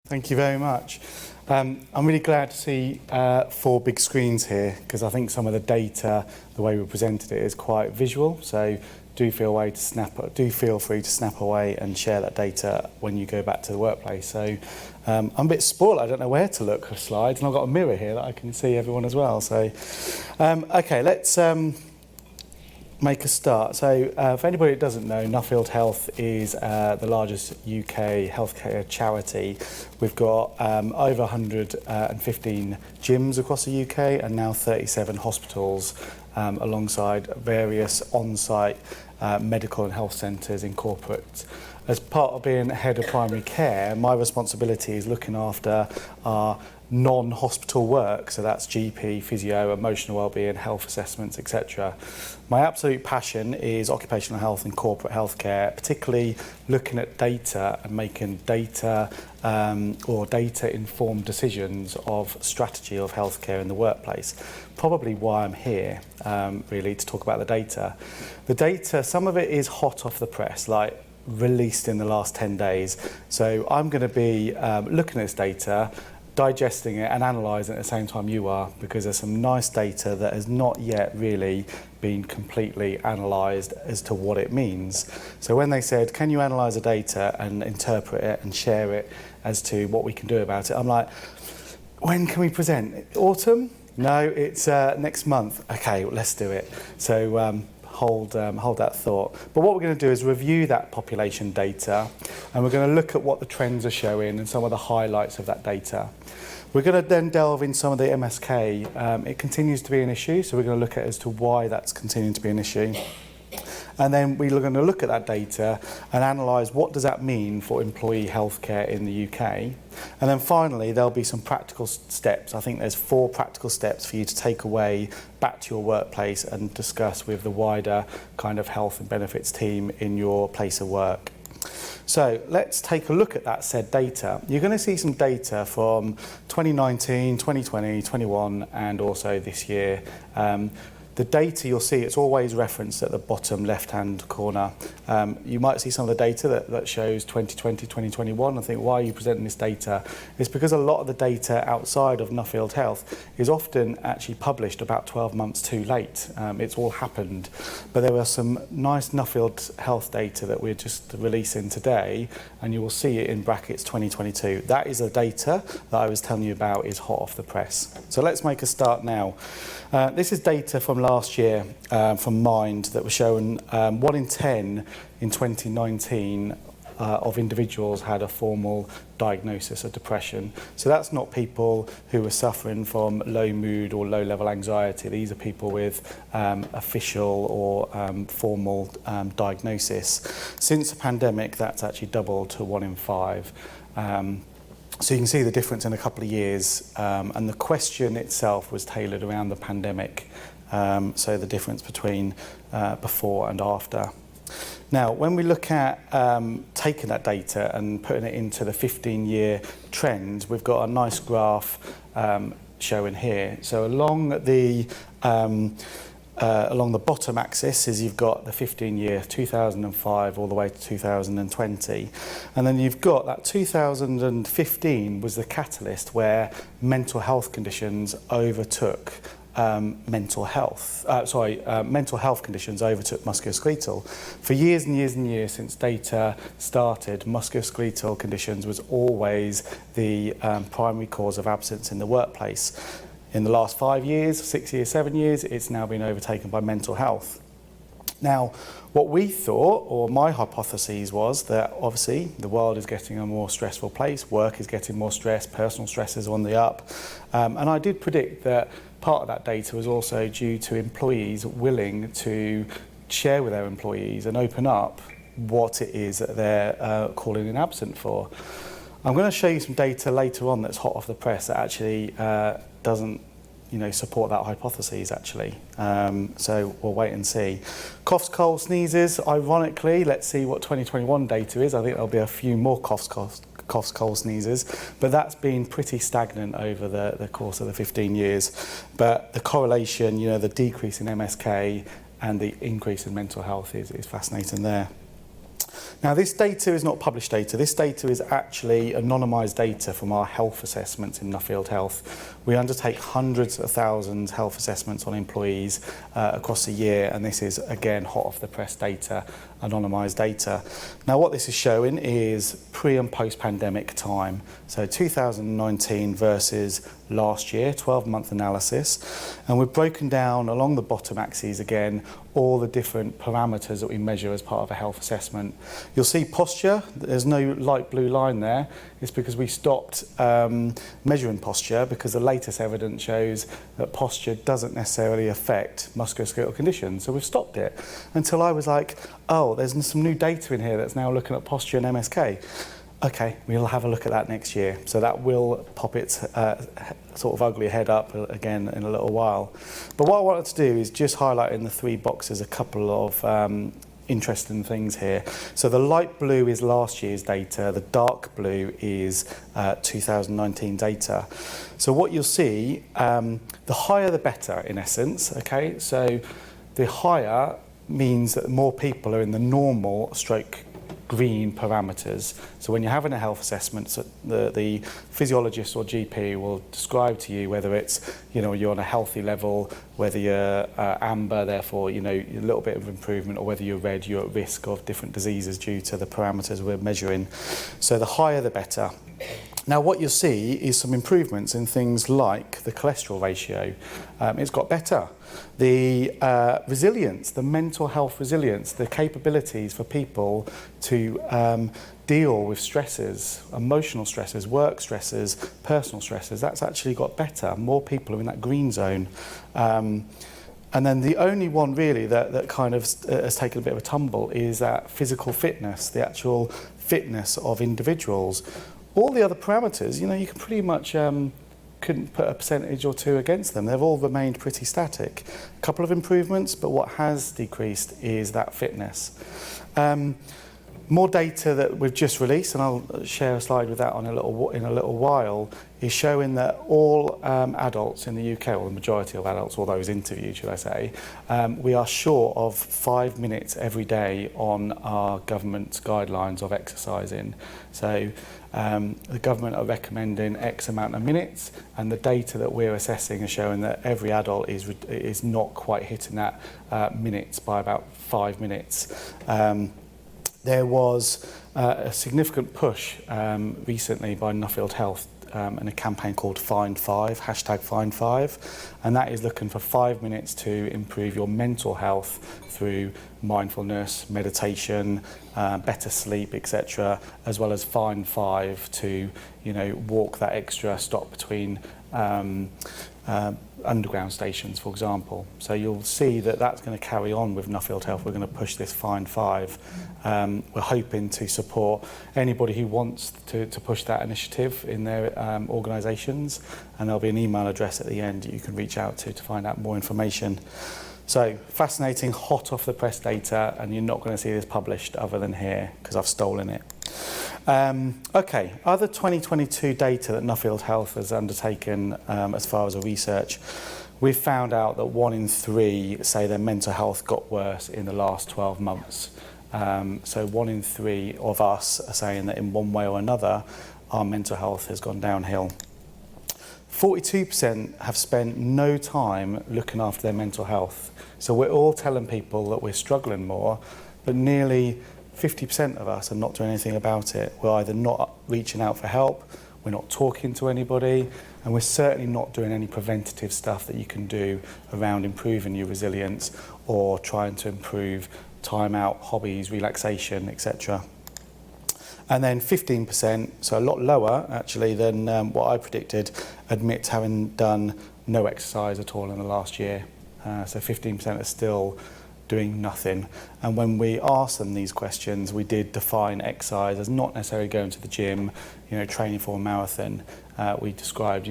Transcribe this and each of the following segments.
Thank you very much. I'm really glad to see 4 big screens here, because I think some of the data, the way we presented it, is quite visual. So do feel free to snap away and share that data when you go back to the workplace. So I'm a bit spoiled. I don't know where to look for slides, and I've got a mirror here that I can see everyone as well. So okay, let's make a start. So for anybody that doesn't know, Nuffield Health is the largest UK healthcare charity. We've got over 115 gyms across the UK and now 37 hospitals alongside various on-site medical and health centres in corporate. As part of being head of primary care, my responsibility is looking after our non-hospital work, so that's GP, physio, emotional wellbeing, health assessments, etc. My absolute passion is occupational health and corporate healthcare, particularly looking at data and making data or data-informed decisions of strategy of healthcare in the workplace. Probably why I'm here, really, to talk about the data. The data, some of it is hot off the press, like released in the last 10 days. So I'm going to be looking at this data, digesting it and analysing it at the same time you are, because there's some nice data that has not yet really been completely analysed as to what it means. So when they said, can you analyse the data and interpret it and share it as to what we can do about it, I'm like, when can we present? Autumn? No, it's next month. Okay, well, let's do it. So hold that thought. But what we're going to do is review that population data, and we're going to look at what the trends are showing and some of the highlights of that data. We're going to then delve in some of the MSK. It continues to be an issue, so we're going to look at as to why that's continuing to be an issue. And then we're going to look at that data and analyse what does that mean for employee healthcare in the UK. And then finally, there'll be some practical steps. I think there's 4 practical steps for you to take away back to your workplace and discuss with the wider kind of health and benefits team in your place of work. So let's take a look at that said data. You're going to see some data from 2019, 2020, 21, and also this year. The data you'll see, it's always referenced at the bottom left-hand corner. You might see some of the data that shows 2020, 2021. I think, why are you presenting this data? It's because a lot of the data outside of Nuffield Health is often actually published about 12 months too late. It's all happened. But there were some nice Nuffield Health data that we're just releasing today, and you will see it in brackets 2022. That is the data that I was telling you about is hot off the press. So let's make a start now. This is data from last year from Mind that was showing 1 in 10 in 2019 of individuals had a formal diagnosis of depression. So that's not people who were suffering from low mood or low level anxiety. These are people with official or formal diagnosis. Since the pandemic, that's actually doubled to 1 in 5. So you can see the difference in a couple of years, and the question itself was tailored around the pandemic, so the difference between before and after. Now, when we look at taking that data and putting it into the 15-year trends, we've got a nice graph showing here. So along the bottom axis is you've got the 15-year 2005 all the way to 2020, and then you've got that 2015 was the catalyst where mental health conditions overtook mental health conditions overtook musculoskeletal. For years and years and years since data started, musculoskeletal conditions was always the primary cause of absence in the workplace. In the last 5 years, 6 years, 7 years, it's now been overtaken by mental health. Now, what we thought, or my hypothesis, was that obviously the world is getting a more stressful place, work is getting more stress, personal stress is on the up. And I did predict that part of that data was also due to employees willing to share with their employees and open up what it is that they're calling in absent for. I'm going to show you some data later on that's hot off the press that actually doesn't support that hypothesis actually. So we'll wait and see. Coughs, colds, sneezes, ironically, let's see what 2021 data is. I think there'll be a few more coughs, colds, sneezes, but that's been pretty stagnant over the course of the 15 years. But the correlation, the decrease in MSK and the increase in mental health is fascinating there. Now, this data is not published data. This data is actually anonymised data from our health assessments in Nuffield Health. We undertake hundreds of thousands health assessments on employees across the year, and this is, again, hot off the press data, anonymised data. Now, what this is showing is pre- and post-pandemic time. So 2019 versus last year, 12-month analysis. And we've broken down along the bottom axes, again, all the different parameters that we measure as part of a health assessment. You'll see posture, there's no light blue line there. It's because we stopped measuring posture because the latest evidence shows that posture doesn't necessarily affect musculoskeletal conditions. So we've stopped it until I was like, oh, there's some new data in here that's now looking at posture and MSK. Okay, we'll have a look at that next year. So that will pop its sort of ugly head up again in a little while. But what I wanted to do is just highlight in the three boxes a couple of interesting things here. So the light blue is last year's data, the dark blue is 2019 data. So what you'll see, the higher the better in essence, okay? So the higher means that more people are in the normal stroke green parameters. So when you're having a health assessment, so the physiologist or GP will describe to you whether it's, you're on a healthy level, whether you're amber, therefore, a little bit of improvement, or whether you're red, you're at risk of different diseases due to the parameters we're measuring. So the higher the better. Now what you'll see is some improvements in things like the cholesterol ratio. It's got better. The resilience, the mental health resilience, the capabilities for people to deal with stresses, emotional stresses, work stresses, personal stresses, that's actually got better. More people are in that green zone. And then the only one really that kind of has taken a bit of a tumble is that physical fitness, the actual fitness of individuals. All the other parameters, you can pretty much couldn't put a percentage or two against them. They've all remained pretty static. A couple of improvements, but what has decreased is that fitness. More data that we've just released, and I'll share a slide with that in a little while, is showing that all adults in the UK, or the majority of adults, or those interviewed, should I say, we are short of 5 minutes every day on our government's guidelines of exercising. So the government are recommending X amount of minutes, and the data that we're assessing is showing that every adult is not quite hitting that minutes by about 5 minutes. There was a significant push recently by Nuffield Health in a campaign called Find 5, hashtag Find 5, and that is looking for 5 minutes to improve your mental health through mindfulness, meditation, better sleep, etc., as well as Find 5 to walk that extra stop between underground stations, for example. So you'll see that that's going to carry on with Nuffield Health. We're going to push this Find 5. We're hoping to support anybody who wants to push that initiative in their organisations, and there'll be an email address at the end that you can reach out to find out more information. So fascinating, hot off the press data, and you're not going to see this published other than here because I've stolen it. Okay, other 2022 data that Nuffield Health has undertaken as far as a research, we've found out that 1 in 3 say their mental health got worse in the last 12 months. So 1 in 3 of us are saying that in one way or another, our mental health has gone downhill. 42% have spent no time looking after their mental health. So we're all telling people that we're struggling more, but nearly 50% of us are not doing anything about it. We're either not reaching out for help, we're not talking to anybody, and we're certainly not doing any preventative stuff that you can do around improving your resilience or trying to improve time out, hobbies, relaxation, etc. And then 15%, so a lot lower actually than what I predicted, admit having done no exercise at all in the last year. So 15% are still doing nothing. And when we asked them these questions, we did define exercise as not necessarily going to the gym, training for a marathon. We described,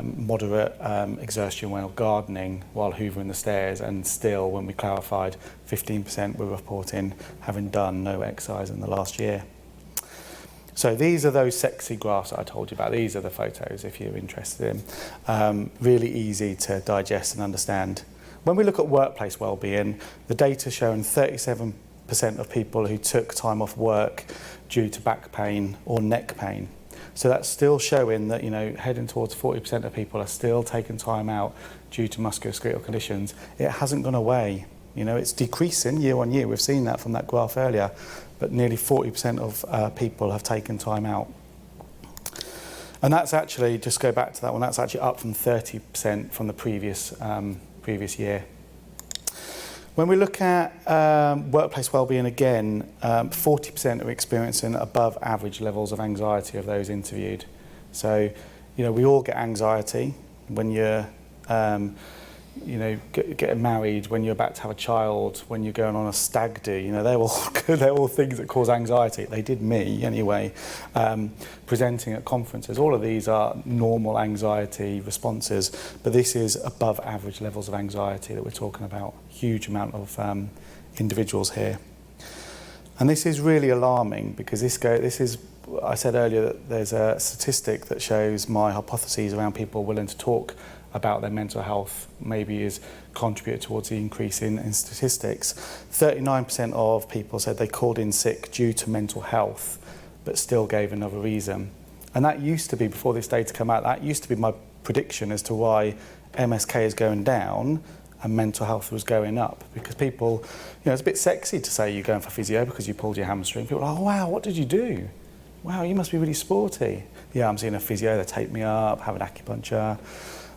moderate exertion while gardening, while hoovering the stairs, and still, when we clarified, 15% were reporting having done no exercise in the last year. So these are those sexy graphs that I told you about. These are the photos if you're interested in. Really easy to digest and understand. When we look at workplace wellbeing, the data showing 37% of people who took time off work due to back pain or neck pain. So that's still showing that, heading towards 40% of people are still taking time out due to musculoskeletal conditions. It hasn't gone away. It's decreasing year on year. We've seen that from that graph earlier, but nearly 40% of people have taken time out. And that's actually, just go back to that one, that's actually up from 30% from the previous year. When we look at workplace wellbeing again, 40% are experiencing above average levels of anxiety of those interviewed. So, we all get anxiety when you're, getting married, when you're about to have a child, when you're going on a stag do. They're all things that cause anxiety. They did me anyway. Presenting at conferences, all of these are normal anxiety responses, but this is above average levels of anxiety that we're talking about. Huge amount of individuals here. And this is really alarming because I said earlier that there's a statistic that shows my hypotheses around people willing to talk about their mental health maybe is contributed towards the increase in statistics. 39% of people said they called in sick due to mental health, but still gave another reason. And that used to be, before this data came out, that used to be my prediction as to why MSK is going down and mental health was going up. Because people, it's a bit sexy to say you're going for physio because you pulled your hamstring. People are like, oh wow, what did you do? Wow, you must be really sporty. Yeah, I'm seeing a physio, they take me up, have an acupuncture.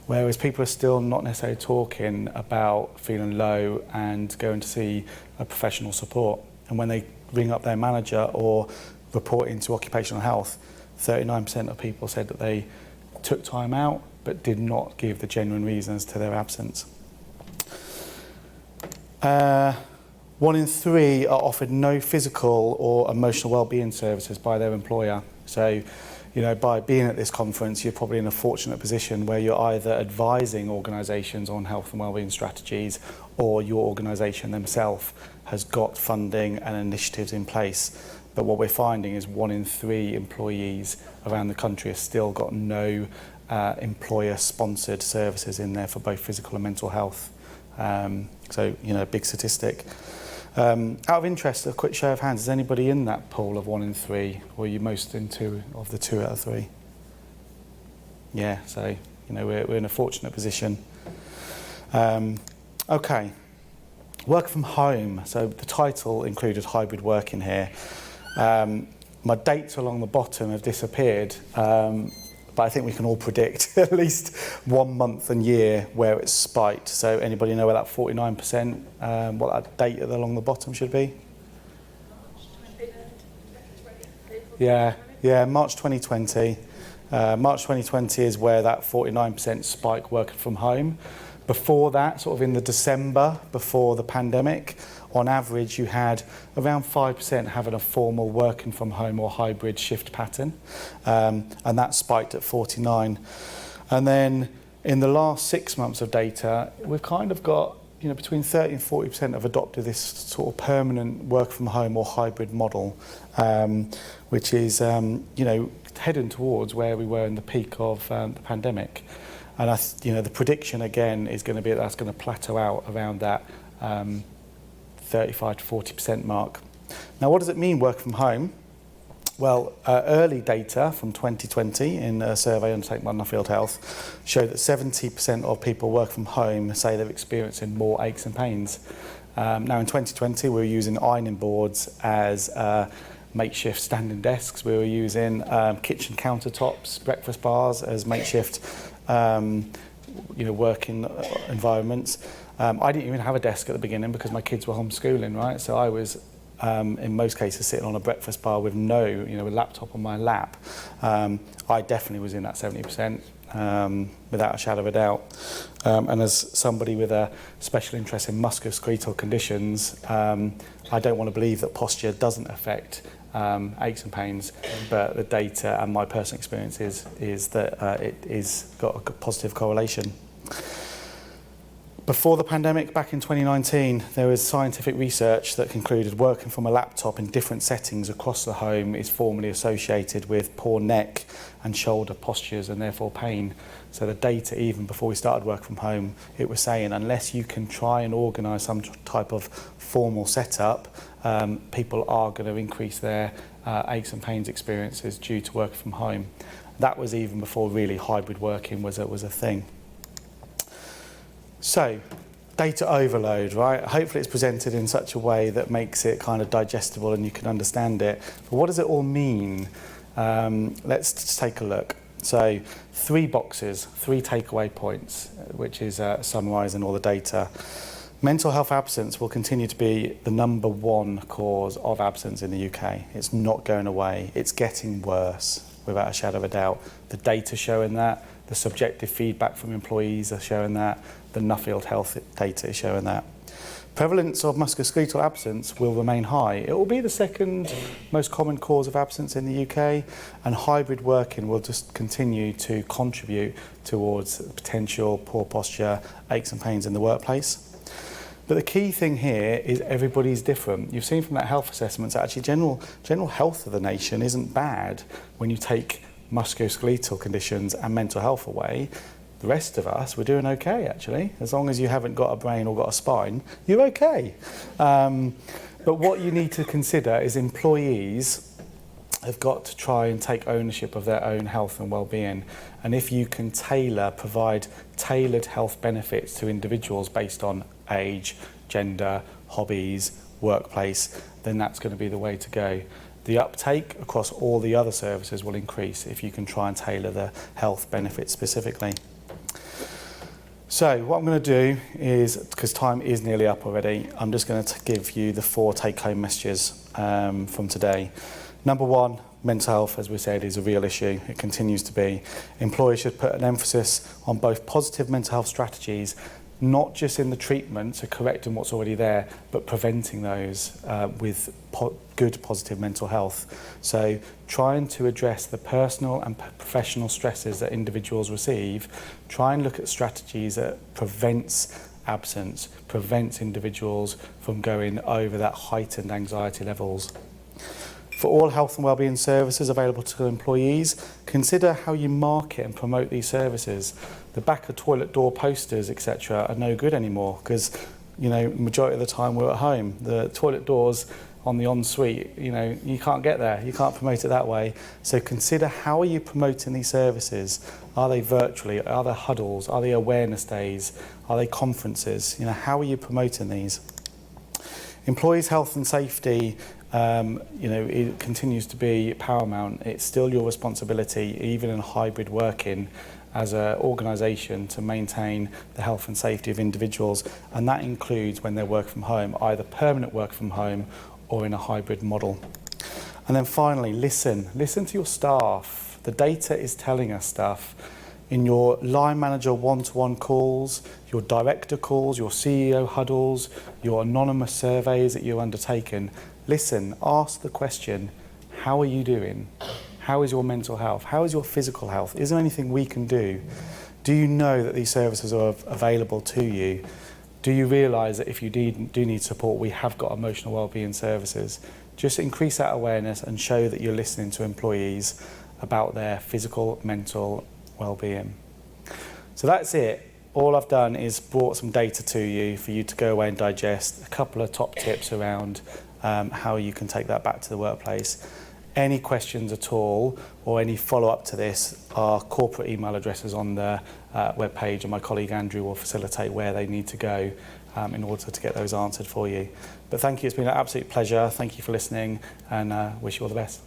Whereas people are still not necessarily talking about feeling low and going to see a professional support. And when they ring up their manager or report into occupational health, 39% of people said that they took time out but did not give the genuine reasons to their absence. 1 in 3 are offered no physical or emotional wellbeing services by their employer. So, by being at this conference, you're probably in a fortunate position where you're either advising organisations on health and wellbeing strategies, or your organisation themselves has got funding and initiatives in place. But what we're finding is 1 in 3 employees around the country have still got no employer-sponsored services in there for both physical and mental health. So, a big statistic. Out of interest, a quick show of hands, is anybody in that pool of 1 in 3, or are you most in 2 of the 2 out of 3? Yeah, so, we're in a fortunate position. Okay, work from home. So the title included hybrid working here. My dates along the bottom have disappeared, but I think we can all predict at least 1 month and year where it's spiked. So anybody know where that 49%, what that date along the bottom should be? Yeah, March 2020. March 2020 is where that 49% spike working from home. Before that, sort of in the December, before the pandemic, on average you had around 5% having a formal working from home or hybrid shift pattern, and that spiked at 49. And then in the last 6 months of data, we've kind of got, between 30 and 40% have adopted this sort of permanent work from home or hybrid model, which is, heading towards where we were in the peak of the pandemic. And the prediction again is going to be that's going to plateau out around that 35 to 40% mark. Now, what does it mean, work from home? Well, early data from 2020 in a survey undertaken by Nuffield Health showed that 70% of people work from home say they're experiencing more aches and pains. Now, in 2020, we were using ironing boards as makeshift standing desks. We were using kitchen countertops, breakfast bars as makeshift working environments. I didn't even have a desk at the beginning because my kids were homeschooling, right? So I was, in most cases, sitting on a breakfast bar with no, a laptop on my lap. I definitely was in that 70%, without a shadow of a doubt. And as somebody with a special interest in musculoskeletal conditions, I don't want to believe that posture doesn't affect aches and pains, but the data and my personal experience is that it is got a positive correlation. Before the pandemic, back in 2019, there was scientific research that concluded working from a laptop in different settings across the home is formally associated with poor neck and shoulder postures and therefore pain. So the data, even before we started work from home, it was saying unless you can try and organise some type of formal setup, people are going to increase their aches and pains experiences due to working from home. That was even before really hybrid working was a thing. So, data overload, right? Hopefully it's presented in such a way that makes it kind of digestible and you can understand it. But what does it all mean? Let's just take a look. So, 3 boxes, 3 takeaway points, which is summarising all the data. Mental health absence will continue to be the #1 cause of absence in the UK. It's not going away. It's getting worse, without a shadow of a doubt. The data showing that, the subjective feedback from employees are showing that, the Nuffield health data is showing that. Prevalence of musculoskeletal absence will remain high. It will be the 2nd most common cause of absence in the UK, and hybrid working will just continue to contribute towards potential poor posture, aches and pains in the workplace. But the key thing here is everybody's different. You've seen from that health assessment that actually general health of the nation isn't bad when you take musculoskeletal conditions and mental health away. The rest of us, we're doing okay actually. As long as you haven't got a brain or got a spine, you're okay. But what you need to consider is employees have got to try and take ownership of their own health and well-being. And if you can provide tailored health benefits to individuals based on age, gender, hobbies, workplace, then that's going to be the way to go. The uptake across all the other services will increase if you can try and tailor the health benefits specifically. So what I'm going to do is, because time is nearly up already, I'm just going to give you the 4 take-home messages from today. #1, mental health, as we said, is a real issue. It continues to be. Employers should put an emphasis on both positive mental health strategies, not just in the treatment, so correcting what's already there, but preventing those with good positive mental health. So trying to address the personal and professional stresses that individuals receive, try and look at strategies that prevents absence, prevents individuals from going over that heightened anxiety levels. For all health and wellbeing services available to employees, consider how you market and promote these services. The back of toilet door posters, etc., are no good anymore because, majority of the time we're at home. The toilet doors on the ensuite, you can't get there. You can't promote it that way. So consider how are you promoting these services? Are they virtually? Are there huddles? Are they awareness days? Are they conferences? How are you promoting these? Employees' health and safety, it continues to be paramount. It's still your responsibility, even in hybrid working, as an organisation to maintain the health and safety of individuals, and that includes when they work from home, either permanent work from home or in a hybrid model. And then finally, listen to your staff. The data is telling us stuff. In your line manager one-to-one calls, your director calls, your CEO huddles, your anonymous surveys that you're undertaking, listen, ask the question, how are you doing? How is your mental health? How is your physical health? Is there anything we can do? Do you know that these services are available to you? Do you realise that if you do need support, we have got emotional wellbeing services? Just increase that awareness and show that you're listening to employees about their physical, mental well-being. So that's it. All I've done is brought some data to you for you to go away and digest, a couple of top tips around how you can take that back to the workplace. Any questions at all or any follow-up to this, our corporate email addresses on the webpage, and my colleague Andrew will facilitate where they need to go in order to get those answered for you. But thank you, it's been an absolute pleasure. Thank you for listening, and wish you all the best.